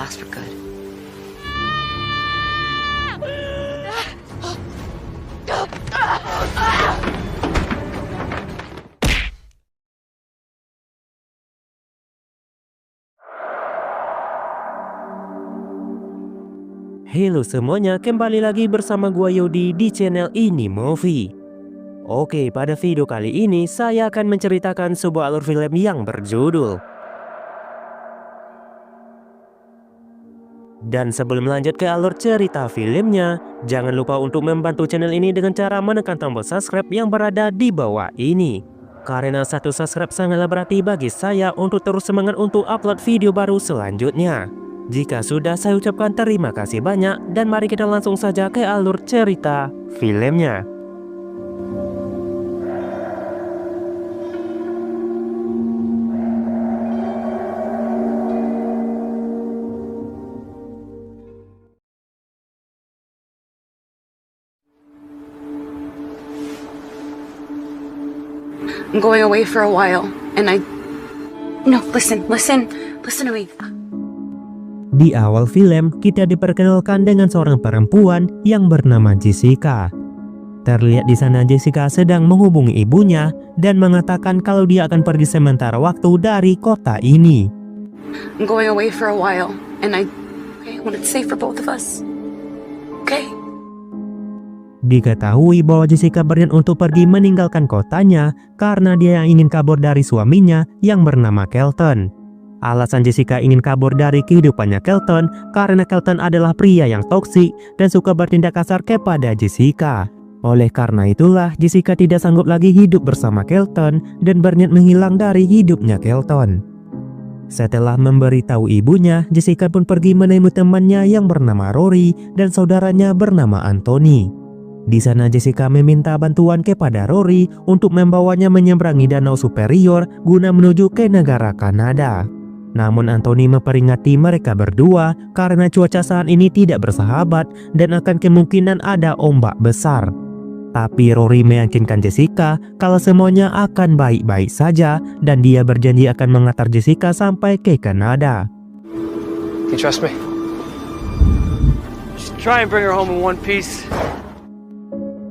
last for good. Halo semuanya, kembali lagi bersama gua Yodi di channel Ini Movie. Oke, pada video kali ini saya akan menceritakan sebuah alur film yang berjudul. Dan sebelum lanjut ke alur cerita filmnya, jangan lupa untuk membantu channel ini dengan cara menekan tombol subscribe yang berada di bawah ini. Karena satu subscribe sangatlah berarti bagi saya untuk terus semangat untuk upload video baru selanjutnya. Jika sudah, saya ucapkan terima kasih banyak dan mari kita langsung saja ke alur cerita filmnya. I'm going away for a while, and No, listen to me. Di awal film, kita diperkenalkan dengan seorang perempuan yang bernama Jessica. Terlihat di sana Jessica sedang menghubungi ibunya dan mengatakan kalau dia akan pergi sementara waktu dari kota ini. I'm going away for a while, and I want it safe for both of us. Okay? Diketahui bahwa Jessica berniat untuk pergi meninggalkan kotanya karena dia ingin kabur dari suaminya yang bernama Kelton. Alasan Jessica ingin kabur dari kehidupannya Kelton karena Kelton adalah pria yang toksik dan suka bertindak kasar kepada Jessica. Oleh karena itulah Jessica tidak sanggup lagi hidup bersama Kelton dan berniat menghilang dari hidupnya Kelton. Setelah memberitahu ibunya, Jessica pun pergi menemui temannya yang bernama Rory dan saudaranya bernama Anthony. Di sana Jessica meminta bantuan kepada Rory untuk membawanya menyeberangi Danau Superior guna menuju ke negara Kanada. Namun Anthony memperingati mereka berdua karena cuaca saat ini tidak bersahabat dan akan kemungkinan ada ombak besar. Tapi Rory meyakinkan Jessica kalau semuanya akan baik-baik saja dan dia berjanji akan mengantar Jessica sampai ke Kanada. You trust me? Just try and bring her home in one piece.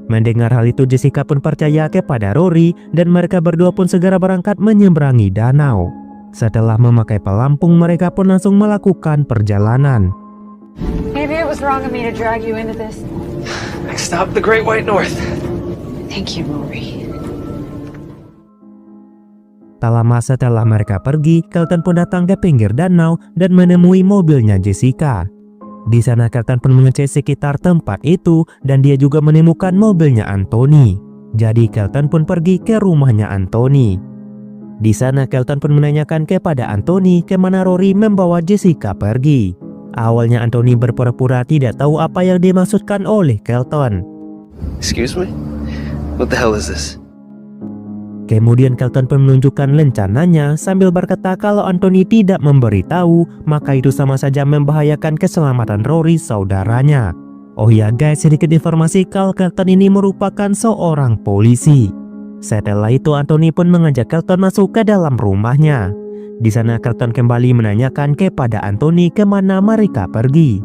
Mendengar hal itu Jessica pun percaya kepada Rory dan mereka berdua pun segera berangkat menyeberangi danau. Setelah memakai pelampung, mereka pun langsung melakukan perjalanan. Maybe it was wrong of me to drag you into this. Next stop, the Great White North. Thank you, Rory. Tak lama setelah mereka pergi, Kelton pun datang ke pinggir danau dan menemui mobilnya Jessica. Di sana Kelton pun mengecek sekitar tempat itu dan dia juga menemukan mobilnya Anthony. Jadi Kelton pun pergi ke rumahnya Anthony. Di sana Kelton pun menanyakan kepada Anthony kemana Rory membawa Jessica pergi. Awalnya Anthony berpura-pura tidak tahu apa yang dimaksudkan oleh Kelton. Excuse me? What the hell is this? Kemudian Kelton pun menunjukkan rencananya sambil berkata kalau Anthony tidak memberitahu, maka itu sama saja membahayakan keselamatan Rory saudaranya. Oh ya guys, sedikit informasi kalau Kelton ini merupakan seorang polisi. Setelah itu Anthony pun mengajak Kelton masuk ke dalam rumahnya. Di sana Kelton kembali menanyakan kepada Anthony kemana mereka pergi.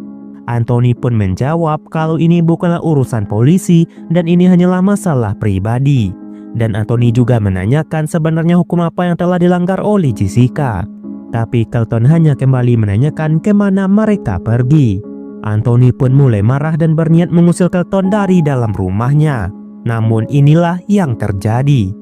Anthony pun menjawab kalau ini bukanlah urusan polisi dan ini hanyalah masalah pribadi. Dan Anthony juga menanyakan sebenarnya hukum apa yang telah dilanggar oleh Jessica. Tapi Kelton hanya kembali menanyakan kemana mereka pergi. Anthony pun mulai marah dan berniat mengusir Kelton dari dalam rumahnya. Namun inilah yang terjadi.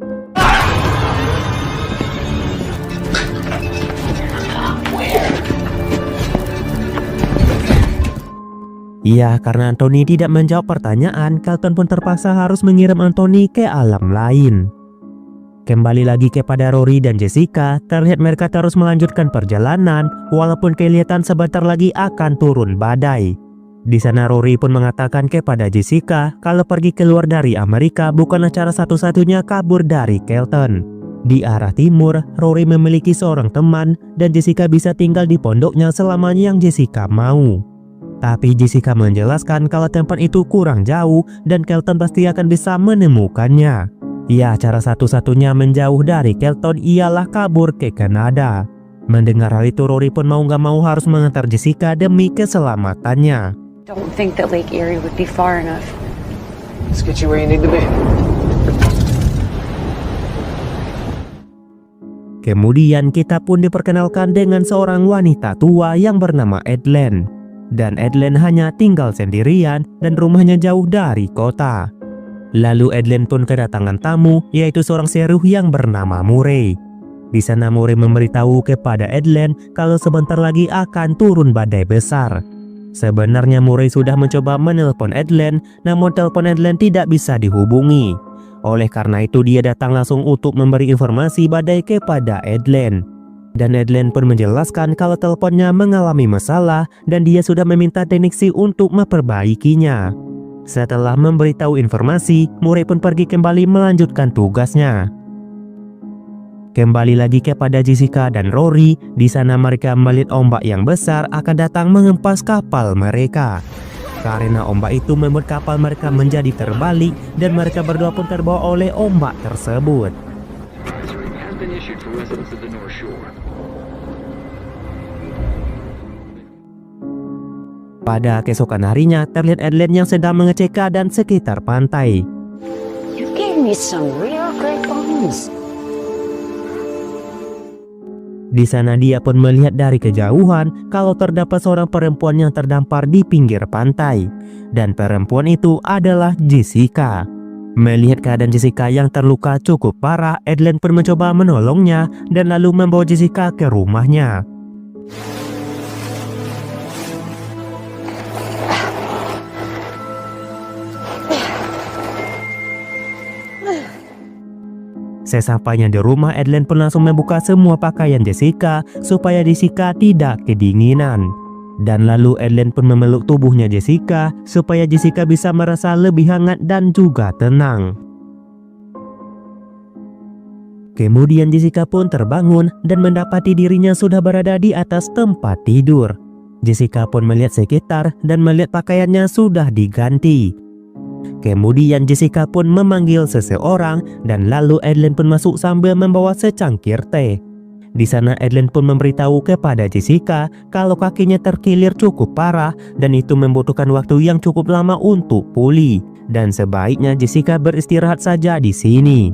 Iya, karena Anthony tidak menjawab pertanyaan, Kelton pun terpaksa harus mengirim Anthony ke alam lain. Kembali lagi kepada Rory dan Jessica, terlihat mereka terus melanjutkan perjalanan walaupun kelihatan sebentar lagi akan turun badai. Di sana Rory pun mengatakan kepada Jessica kalau pergi keluar dari Amerika bukanlah cara satu-satunya kabur dari Kelton. Di arah timur, Rory memiliki seorang teman dan Jessica bisa tinggal di pondoknya selama yang Jessica mau. Tapi Jessica menjelaskan kalau tempat itu kurang jauh dan Kelton pasti akan bisa menemukannya. Ya, cara satu-satunya menjauh dari Kelton ialah kabur ke Kanada. Mendengar hal itu, Rory pun mau gak mau harus mengantar Jessica demi keselamatannya. Don't think that Lake Erie would be far enough. Let's get you where you need to be. Kemudian kita pun diperkenalkan dengan seorang wanita tua yang bernama Edlen. Dan Edlen hanya tinggal sendirian dan rumahnya jauh dari kota. Lalu Edlen pun kedatangan tamu, yaitu seorang seruh yang bernama Murray. Di sana Murray memberitahu kepada Edlen kalau sebentar lagi akan turun badai besar. Sebenarnya Murray sudah mencoba menelpon Edlen, namun telepon Edlen tidak bisa dihubungi. Oleh karena itu dia datang langsung untuk memberi informasi badai kepada Edlen. Dan Edlen pun menjelaskan kalau teleponnya mengalami masalah dan dia sudah meminta teknisi untuk memperbaikinya. Setelah memberitahu informasi, Murray pun pergi kembali melanjutkan tugasnya. Kembali lagi kepada Jessica dan Rory, di sana mereka melihat ombak yang besar akan datang menghempas kapal mereka. Karena ombak itu membuat kapal mereka menjadi terbalik dan mereka berdua pun terbawa oleh ombak tersebut. Pada keesokan harinya, terlihat Edlen yang sedang mengecek keadaan sekitar pantai. You gave me some real great bones. Di sana dia pun melihat dari kejauhan kalau terdapat seorang perempuan yang terdampar di pinggir pantai. Dan perempuan itu adalah Jessica. Melihat keadaan Jessica yang terluka cukup parah, Edlen pun mencoba menolongnya dan lalu membawa Jessica ke rumahnya. Sesampainya di rumah, Edlen pun langsung membuka semua pakaian Jessica supaya Jessica tidak kedinginan. Dan lalu Edlen pun memeluk tubuhnya Jessica supaya Jessica bisa merasa lebih hangat dan juga tenang. Kemudian Jessica pun terbangun dan mendapati dirinya sudah berada di atas tempat tidur. Jessica pun melihat sekitar dan melihat pakaiannya sudah diganti. Kemudian Jessica pun memanggil seseorang dan lalu Edlen pun masuk sambil membawa secangkir teh. Di sana Edlen pun memberitahu kepada Jessica kalau kakinya terkilir cukup parah dan itu membutuhkan waktu yang cukup lama untuk pulih dan sebaiknya Jessica beristirahat saja di sini.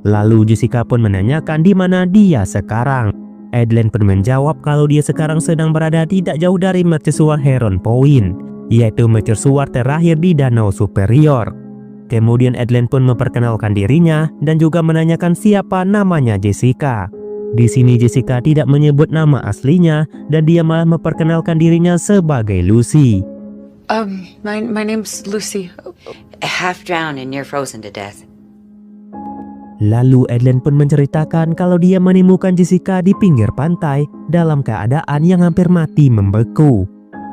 Lalu Jessica pun menanyakan di mana dia sekarang. Edlen pun menjawab kalau dia sekarang sedang berada tidak jauh dari mercusuar Heron Point, yaitu mercusuar terakhir di Danau Superior. Kemudian Edlen pun memperkenalkan dirinya dan juga menanyakan siapa namanya Jessica. Di sini Jessica tidak menyebut nama aslinya dan dia malah memperkenalkan dirinya sebagai Lucy. My name's Lucy. Half drowned and near frozen to death. Lalu Edlen pun menceritakan kalau dia menemukan Jessica di pinggir pantai dalam keadaan yang hampir mati membeku.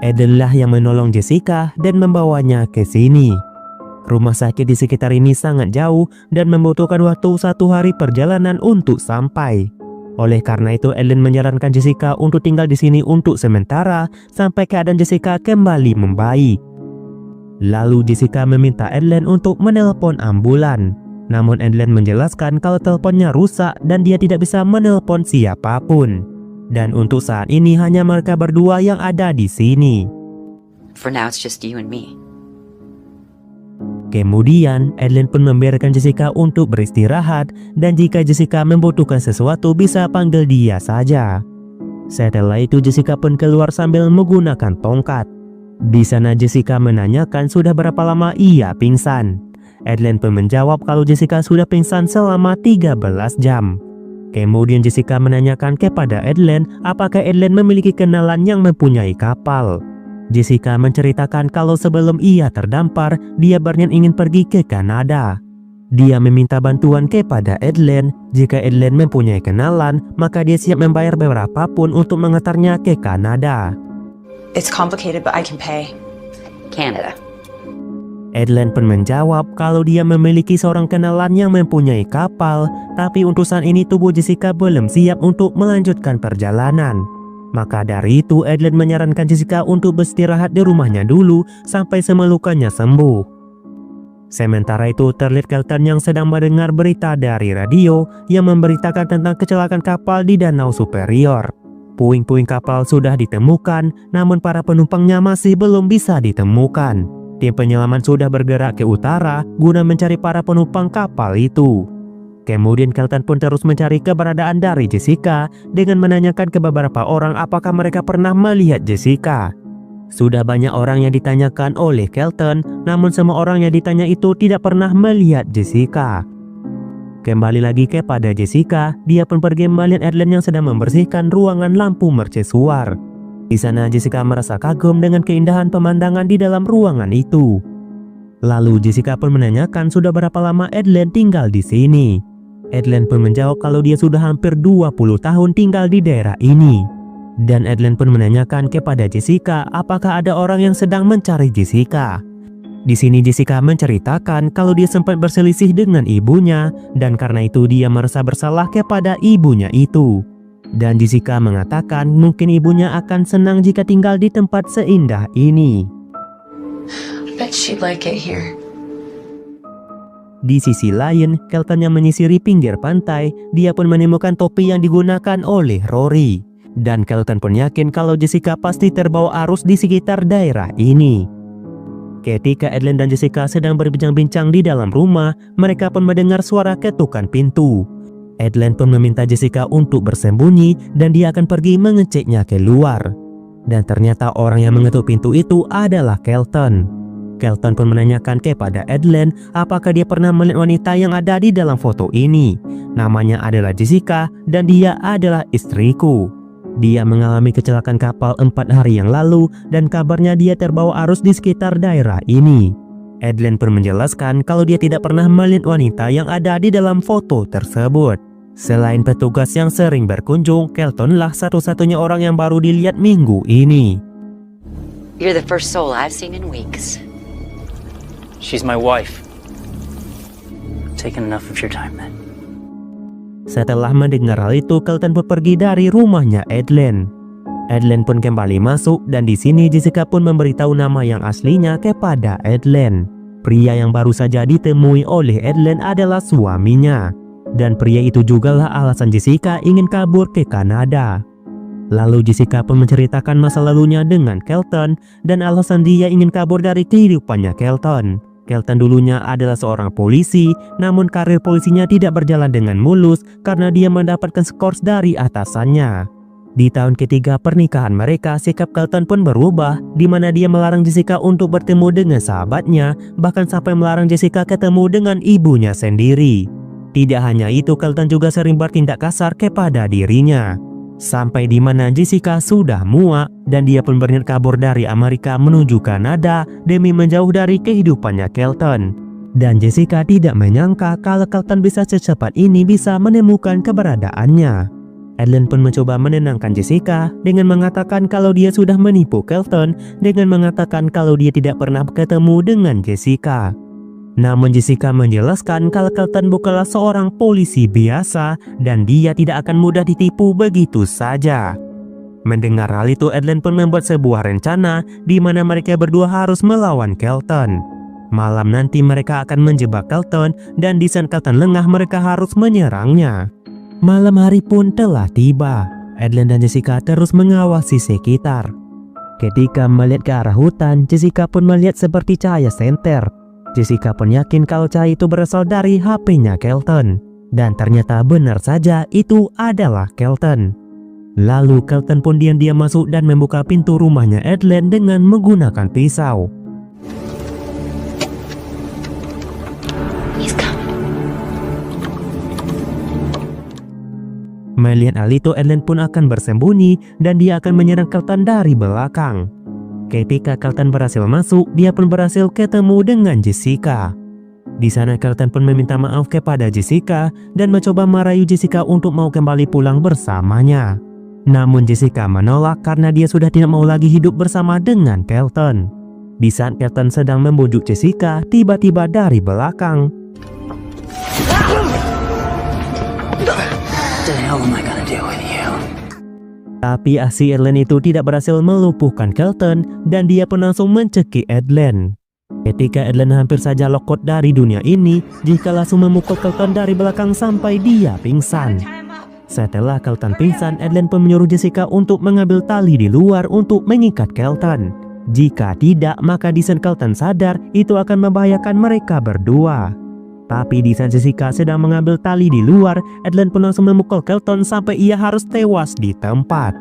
Edlen lah yang menolong Jessica dan membawanya ke sini. Rumah sakit di sekitar ini sangat jauh dan membutuhkan waktu 1 hari perjalanan untuk sampai. Oleh karena itu Edlen menyarankan Jessica untuk tinggal di sini untuk sementara sampai keadaan Jessica kembali membaik. Lalu Jessica meminta Edlen untuk menelpon ambulan. Namun Edlen menjelaskan kalau teleponnya rusak dan dia tidak bisa menelpon siapapun. Dan untuk saat ini hanya mereka berdua yang ada di sini. For now it's just you and me. Kemudian Edlen pun membiarkan Jessica untuk beristirahat dan jika Jessica membutuhkan sesuatu bisa panggil dia saja. Setelah itu Jessica pun keluar sambil menggunakan tongkat. Di sana Jessica menanyakan sudah berapa lama ia pingsan. Edlen pun menjawab kalau Jessica sudah pingsan selama 13 jam. Kemudian Jessica menanyakan kepada Edlen apakah Edlen memiliki kenalan yang mempunyai kapal. Jessica menceritakan kalau sebelum ia terdampar, dia berniat ingin pergi ke Kanada. Dia meminta bantuan kepada Edlen. Jika Edlen mempunyai kenalan, maka dia siap membayar berapapun untuk mengantarnya ke Kanada. It's complicated, but I can pay. Canada. Edlen pun menjawab kalau dia memiliki seorang kenalan yang mempunyai kapal, tapi untuk saat ini tubuh Jessica belum siap untuk melanjutkan perjalanan. Maka dari itu Edlen menyarankan Jessica untuk beristirahat di rumahnya dulu sampai semua lukanya sembuh. Sementara itu terlihat Kelton yang sedang mendengar berita dari radio yang memberitakan tentang kecelakaan kapal di Danau Superior. Puing-puing kapal sudah ditemukan, namun para penumpangnya masih belum bisa ditemukan. Tim penyelaman sudah bergerak ke utara guna mencari para penumpang kapal itu. Kemudian Kelton pun terus mencari keberadaan dari Jessica dengan menanyakan ke beberapa orang apakah mereka pernah melihat Jessica. Sudah banyak orang yang ditanyakan oleh Kelton, namun semua orang yang ditanya itu tidak pernah melihat Jessica. Kembali lagi kepada Jessica, dia pun pergi melihat Adelaine yang sedang membersihkan ruangan lampu mercusuar. Di sana Jessica merasa kagum dengan keindahan pemandangan di dalam ruangan itu. Lalu Jessica pun menanyakan sudah berapa lama Adelaine tinggal di sini. Adelaine pun menjawab kalau dia sudah hampir 20 tahun tinggal di daerah ini. Dan Adelaine pun menanyakan kepada Jessica apakah ada orang yang sedang mencari Jessica. Di sini Jessica menceritakan kalau dia sempat berselisih dengan ibunya dan karena itu dia merasa bersalah kepada ibunya itu. Dan Jessica mengatakan mungkin ibunya akan senang jika tinggal di tempat seindah ini. I bet she'd like it here. Di sisi lain, Kelton yang menyisiri pinggir pantai, dia pun menemukan topi yang digunakan oleh Rory. Dan Kelton pun yakin kalau Jessica pasti terbawa arus di sekitar daerah ini. Ketika Adelaine dan Jessica sedang berbincang-bincang di dalam rumah, mereka pun mendengar suara ketukan pintu. Adelaine pun meminta Jessica untuk bersembunyi dan dia akan pergi mengeceknya keluar. Dan ternyata orang yang mengetuk pintu itu adalah Kelton. Kelton pun menanyakan kepada Adelaine apakah dia pernah melihat wanita yang ada di dalam foto ini. Namanya adalah Jessica dan dia adalah istriku. Dia mengalami kecelakaan kapal 4 hari yang lalu dan kabarnya dia terbawa arus di sekitar daerah ini. Adelaine pun menjelaskan kalau dia tidak pernah melihat wanita yang ada di dalam foto tersebut. Selain petugas yang sering berkunjung, Keltonlah satu-satunya orang yang baru dilihat minggu ini. You're the first soul I've seen in weeks. She's my wife. Taken enough of your time then. Setelah mendengar hal itu, Kelton pun pergi dari rumahnya Adelaine. Adelaine pun kembali masuk dan di sini Jessica pun memberitahu nama yang aslinya kepada Adelaine. Pria yang baru saja ditemui oleh Adelaine adalah suaminya. Dan pria itu jugalah alasan Jessica ingin kabur ke Kanada. Lalu Jessica pun menceritakan masa lalunya dengan Kelton dan alasan dia ingin kabur dari kehidupannya Kelton. Kelton dulunya adalah seorang polisi, namun karir polisinya tidak berjalan dengan mulus karena dia mendapatkan skors dari atasannya. Di tahun ketiga pernikahan mereka, sikap Kelton pun berubah, di mana dia melarang Jessica untuk bertemu dengan sahabatnya, bahkan sampai melarang Jessica ketemu dengan ibunya sendiri. Tidak hanya itu, Kelton juga sering bertindak kasar kepada dirinya. Sampai di mana Jessica sudah muak dan dia pun berniat kabur dari Amerika menuju Kanada demi menjauh dari kehidupannya Kelton. Dan Jessica tidak menyangka kalau Kelton bisa secepat ini bisa menemukan keberadaannya. Adelaine pun mencoba menenangkan Jessica dengan mengatakan kalau dia sudah menipu Kelton dengan mengatakan kalau dia tidak pernah ketemu dengan Jessica. Namun Jessica menjelaskan kalau Kelton bukanlah seorang polisi biasa dan dia tidak akan mudah ditipu begitu saja. Mendengar hal itu, Adelaine pun membuat sebuah rencana di mana mereka berdua harus melawan Kelton. Malam nanti mereka akan menjebak Kelton dan di saat Kelton lengah mereka harus menyerangnya. Malam hari pun telah tiba. Adelaine dan Jessica terus mengawasi sekitar. Ketika melihat ke arah hutan, Jessica pun melihat seperti cahaya senter. Jessica pun yakin kalau cahaya itu berasal dari HP-nya Kelton. Dan ternyata benar saja itu adalah Kelton. Lalu Kelton pun diam-diam masuk dan membuka pintu rumahnya Adelaine dengan menggunakan pisau. He's coming. Melihat hal itu, Adelaine pun akan bersembunyi dan dia akan menyerang Kelton dari belakang. Ketika Kelton berhasil masuk, dia pun berhasil ketemu dengan Jessica. Di sana Kelton pun meminta maaf kepada Jessica dan mencoba merayu Jessica untuk mau kembali pulang bersamanya. Namun Jessica menolak karena dia sudah tidak mau lagi hidup bersama dengan Kelton. Di saat Kelton sedang membujuk Jessica, tiba-tiba dari belakang. What the hell am I gonna do with you? Tapi aksi Adelaine itu tidak berhasil melumpuhkan Kelton dan dia pun langsung mencekik Adelaine. Ketika Adelaine hampir saja lokot dari dunia ini, Jessica langsung memukul Kelton dari belakang sampai dia pingsan. Setelah Kelton pingsan, Edlen pun menyuruh Jessica untuk mengambil tali di luar untuk mengikat Kelton. Jika tidak, maka di saat Kelton sadar, itu akan membahayakan mereka berdua. Tapi di saat Jessica sedang mengambil tali di luar, Edlen pun langsung memukul Kelton sampai ia harus tewas di tempat.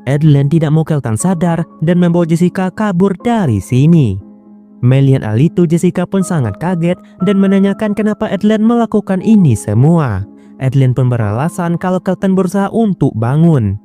Edlen tidak mau Kelton sadar dan membawa Jessica kabur dari sini. Melihat hal itu, Jessica pun sangat kaget dan menanyakan kenapa Edlen melakukan ini semua. Edlen pun beralasan kalau Kelton berusaha untuk bangun.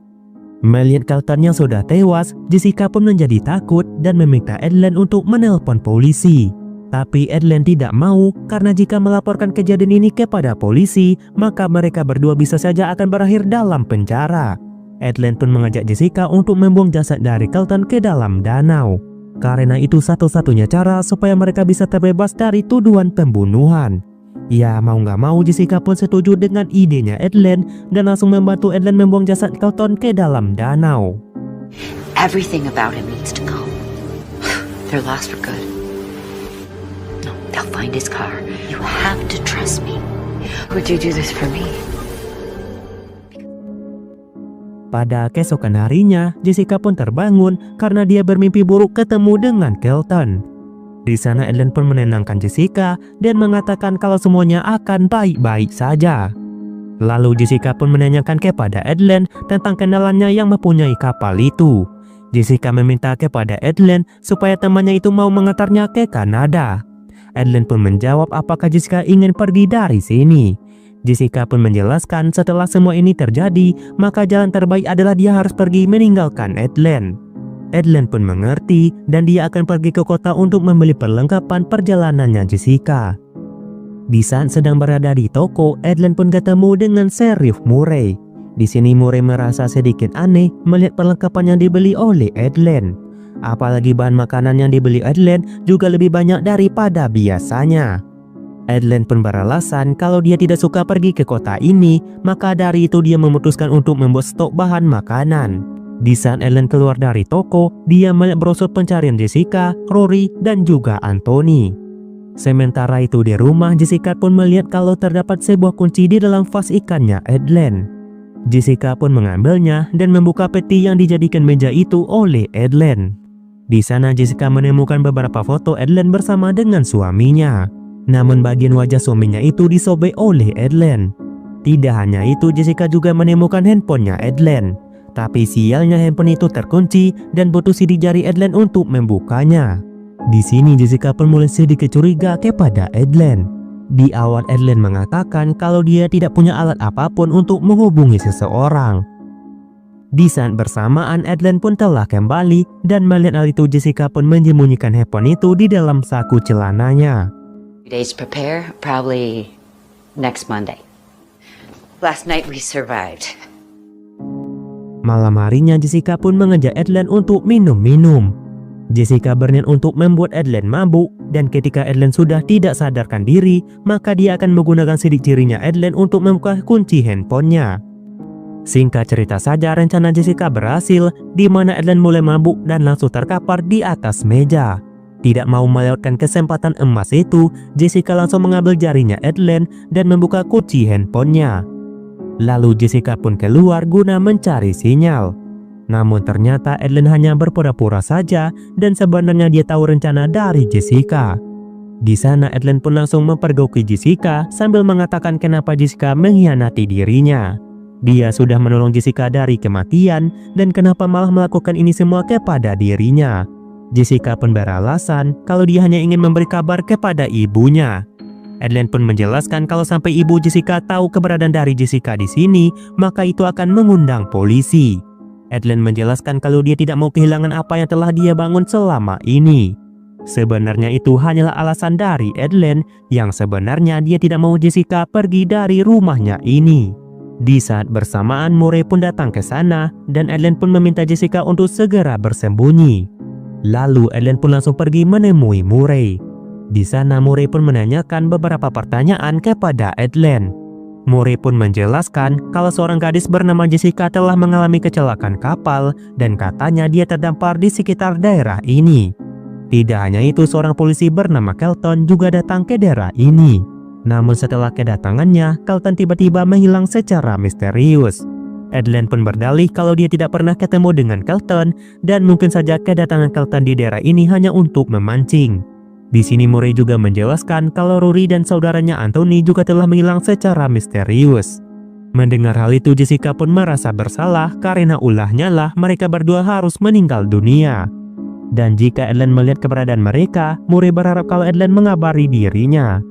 Melihat Kelton yang sudah tewas, Jessica pun menjadi takut dan meminta Edlen untuk menelpon polisi. Tapi Edlen tidak mau karena jika melaporkan kejadian ini kepada polisi, maka mereka berdua bisa saja akan berakhir dalam penjara. Edlen pun mengajak Jessica untuk membuang jasad dari Kelton ke dalam danau. Karena itu satu-satunya cara supaya mereka bisa terbebas dari tuduhan pembunuhan. Ya mau nggak mau Jessica pun setuju dengan idenya Edlen dan langsung membantu Edlen membuang jasad Kelton ke dalam danau. Everything about him needs to go. They're lost for good. No, they'll find his car. You have to trust me. Would you do this for me? Pada keesokan harinya, Jessica pun terbangun karena dia bermimpi buruk ketemu dengan Kelton. Di sana Edlen pun menenangkan Jessica dan mengatakan kalau semuanya akan baik-baik saja. Lalu Jessica pun menanyakan kepada Edlen tentang kenalannya yang mempunyai kapal itu. Jessica meminta kepada Edlen supaya temannya itu mau mengantarnya ke Kanada. Edlen pun menjawab apakah Jessica ingin pergi dari sini. Jessica pun menjelaskan setelah semua ini terjadi, maka jalan terbaik adalah dia harus pergi meninggalkan Edlen. Edlen pun mengerti dan dia akan pergi ke kota untuk membeli perlengkapan perjalanannya Jessica. Di saat sedang berada di toko, Edlen pun ketemu dengan Sheriff Murray. Di sini Murray merasa sedikit aneh melihat perlengkapan yang dibeli oleh Edlen. Apalagi bahan makanan yang dibeli Edlen juga lebih banyak daripada biasanya. Edlen pun beralasan kalau dia tidak suka pergi ke kota ini, maka dari itu dia memutuskan untuk membuat stok bahan makanan. Di saat Edlen keluar dari toko, dia melihat brosur pencarian Jessica, Rory, dan juga Anthony. Sementara itu di rumah, Jessica pun melihat kalau terdapat sebuah kunci di dalam vas ikannya Edlen. Jessica pun mengambilnya dan membuka peti yang dijadikan meja itu oleh Edlen. Di sana Jessica menemukan beberapa foto Edlen bersama dengan suaminya. Namun bagian wajah suaminya itu disobek oleh Edlen. Tidak hanya itu, Jessica juga menemukan handphonenya Edlen. Tapi sialnya handphone itu terkunci dan butuh sidik jari Edlen untuk membukanya. Di sini Jessica pun mulai sedikit curiga kepada Edlen. Di awal Edlen mengatakan kalau dia tidak punya alat apapun untuk menghubungi seseorang. Di saat bersamaan Edlen pun telah kembali dan melihat hal itu Jessica pun menyembunyikan handphone itu di dalam saku celananya. 2 days to prepare, probably next Monday. Last night we survived. Malam harinya Jessica pun mengajak Edlen untuk minum-minum. Jessica berniat untuk membuat Edlen mabuk dan ketika Edlen sudah tidak sadarkan diri, maka dia akan menggunakan sidik jarinya Edlen untuk membuka kunci handphonenya. Singkat cerita saja, rencana Jessica berhasil, di mana Edlen mulai mabuk dan langsung terkapar di atas meja. Tidak mau melewatkan kesempatan emas itu, Jessica langsung mengambil jarinya Edlen dan membuka kunci handphonenya. Lalu Jessica pun keluar guna mencari sinyal. Namun ternyata Edlen hanya berpura-pura saja dan sebenarnya dia tahu rencana dari Jessica. Di sana Edlen pun langsung mempergoki Jessica sambil mengatakan kenapa Jessica mengkhianati dirinya. Dia sudah menolong Jessica dari kematian dan kenapa malah melakukan ini semua kepada dirinya. Jessica pun beralasan kalau dia hanya ingin memberi kabar kepada ibunya. Edlen pun menjelaskan kalau sampai ibu Jessica tahu keberadaan dari Jessica di sini, maka itu akan mengundang polisi. Edlen menjelaskan kalau dia tidak mau kehilangan apa yang telah dia bangun selama ini. Sebenarnya itu hanyalah alasan dari Edlen yang sebenarnya dia tidak mau Jessica pergi dari rumahnya ini. Di saat bersamaan Murray pun datang ke sana dan Edlen pun meminta Jessica untuk segera bersembunyi. Lalu Edlen pun langsung pergi menemui Murray. Di sana Murray pun menanyakan beberapa pertanyaan kepada Edlen. Murray pun menjelaskan kalau seorang gadis bernama Jessica telah mengalami kecelakaan kapal dan katanya dia terdampar di sekitar daerah ini. Tidak hanya itu, seorang polisi bernama Kelton juga datang ke daerah ini. Namun setelah kedatangannya, Kelton tiba-tiba menghilang secara misterius. Adelaine pun berdalih kalau dia tidak pernah ketemu dengan Kelton dan mungkin saja kedatangan Kelton di daerah ini hanya untuk memancing. Di sini Murray juga menjelaskan kalau Rory dan saudaranya Anthony juga telah menghilang secara misterius. Mendengar hal itu, Jessica pun merasa bersalah karena ulahnya lah mereka berdua harus meninggal dunia. Dan jika Adelaine melihat keberadaan mereka, Murray berharap kalau Adelaine mengabari dirinya.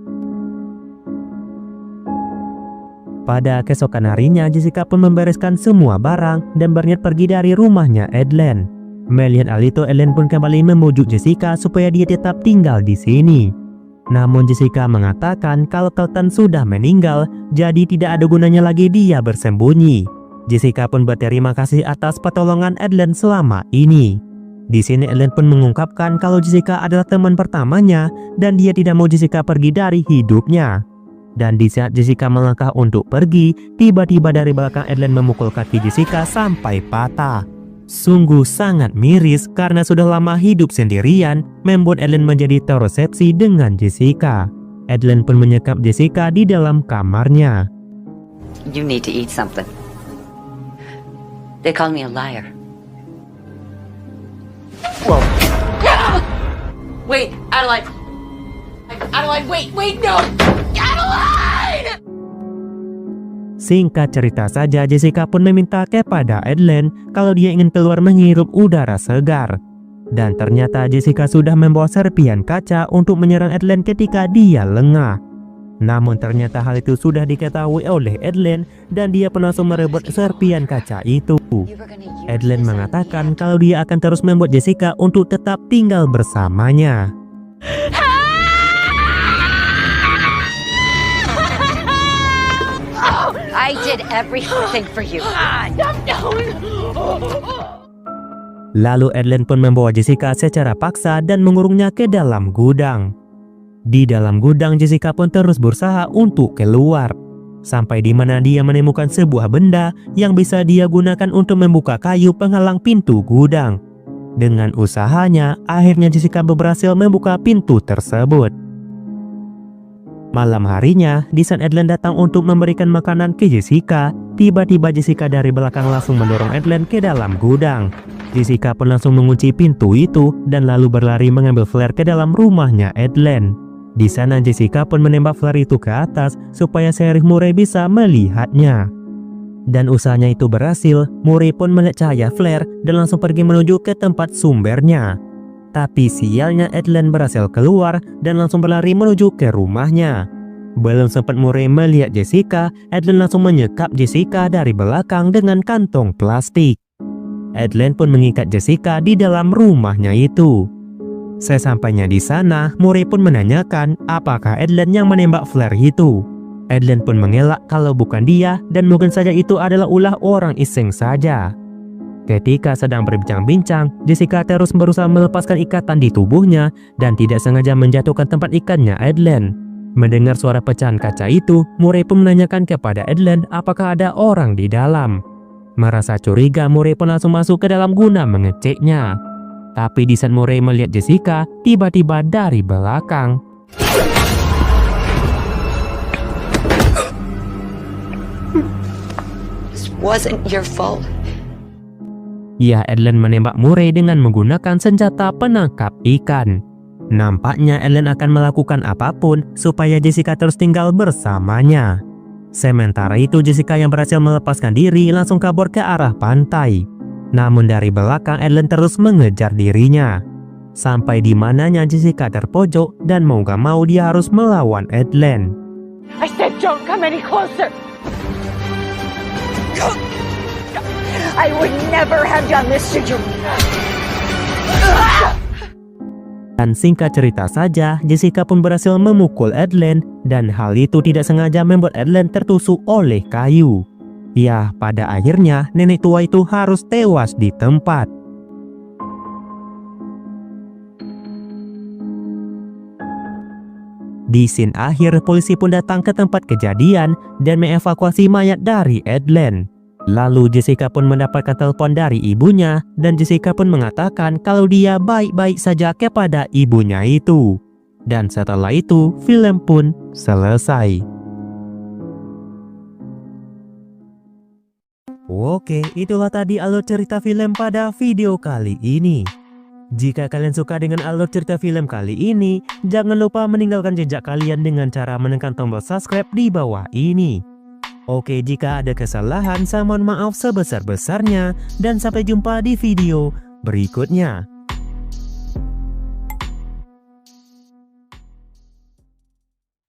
Pada keesokan harinya, Jessica pun membereskan semua barang dan berniat pergi dari rumahnya Adelaine. Melihat hal itu, Adelaine pun kembali memujuk Jessica supaya dia tetap tinggal di sini. Namun Jessica mengatakan kalau Kelton sudah meninggal, jadi tidak ada gunanya lagi dia bersembunyi. Jessica pun berterima kasih atas pertolongan Adelaine selama ini. Di sini Adelaine pun mengungkapkan kalau Jessica adalah teman pertamanya dan dia tidak mau Jessica pergi dari hidupnya. Dan di saat Jessica melangkah untuk pergi, tiba-tiba dari belakang Adelaine memukul kaki Jessica sampai patah. Sungguh sangat miris karena sudah lama hidup sendirian, membuat Adelaine menjadi terobsesi dengan Jessica. Adelaine pun menyekap Jessica di dalam kamarnya. You need to eat something. They call me a liar. Whoa. Wait, Adeline. Adeline, wait, no! Adeline! Singkat cerita saja, Jessica pun meminta kepada Adelaine kalau dia ingin keluar menghirup udara segar. Dan ternyata Jessica sudah membawa serpian kaca untuk menyerang Adelaine ketika dia lengah. Namun ternyata hal itu sudah diketahui oleh Adelaine dan dia pun langsung merebut serpian kaca itu. Adelaine mengatakan kalau dia akan terus membuat Jessica untuk tetap tinggal bersamanya. I did everything for you. Lalu Adelaine pun membawa Jessica secara paksa dan mengurungnya ke dalam gudang. Di dalam gudang, Jessica pun terus berusaha untuk keluar. Sampai di mana dia menemukan sebuah benda yang bisa dia gunakan untuk membuka kayu penghalang pintu gudang. Dengan usahanya, akhirnya Jessica berhasil membuka pintu tersebut. Malam harinya, di saat Adelaine datang untuk memberikan makanan ke Jessica, tiba-tiba Jessica dari belakang langsung mendorong Adelaine ke dalam gudang. Jessica pun langsung mengunci pintu itu dan lalu berlari mengambil flare ke dalam rumahnya Adelaine. Di sana Jessica pun menembak flare itu ke atas supaya Sheriff Murray bisa melihatnya. Dan usahanya itu berhasil, Murray pun melihat cahaya flare dan langsung pergi menuju ke tempat sumbernya. Tapi sialnya Adelaine berhasil keluar dan langsung berlari menuju ke rumahnya. Belum sempat Murray melihat Jessica, Adelaine langsung menyekap Jessica dari belakang dengan kantong plastik. Adelaine pun mengikat Jessica di dalam rumahnya itu. Sesampainya di sana, Murray pun menanyakan apakah Adelaine yang menembak flare itu. Adelaine pun mengelak kalau bukan dia dan mungkin saja itu adalah ulah orang iseng saja. Ketika sedang berbincang-bincang, Jessica terus berusaha melepaskan ikatan di tubuhnya dan tidak sengaja menjatuhkan tempat ikatnya Adelaine. Mendengar suara pecahan kaca itu, Murray pun menanyakan kepada Adelaine apakah ada orang di dalam. Merasa curiga, Murray pun langsung masuk ke dalam guna mengeceknya. Tapi di saat Murray melihat Jessica, tiba-tiba dari belakang. This wasn't your fault. Ya, Adelaine menembak Murray dengan menggunakan senjata penangkap ikan. Nampaknya Adelaine akan melakukan apapun supaya Jessica terus tinggal bersamanya. Sementara itu Jessica yang berhasil melepaskan diri langsung kabur ke arah pantai. Namun dari belakang Adelaine terus mengejar dirinya. Sampai di mananya Jessica terpojok dan mau gak mau dia harus melawan Adelaine. I said don't come any closer. I would never have done this to you. Dan singkat cerita saja, Jessica pun berhasil memukul Adelaine dan hal itu tidak sengaja membuat Adelaine tertusuk oleh kayu. Ya, pada akhirnya nenek tua itu harus tewas di tempat. Di scene akhir, polisi pun datang ke tempat kejadian dan mengevakuasi mayat dari Adelaine. Lalu Jessica pun mendapatkan telepon dari ibunya dan Jessica pun mengatakan kalau dia baik-baik saja kepada ibunya itu. Dan setelah itu, film pun selesai. Oke, itulah tadi alur cerita film pada video kali ini. Jika kalian suka dengan alur cerita film kali ini, jangan lupa meninggalkan jejak kalian dengan cara menekan tombol subscribe di bawah ini. Oke, jika ada kesalahan, saya mohon maaf sebesar-besarnya, dan sampai jumpa di video berikutnya.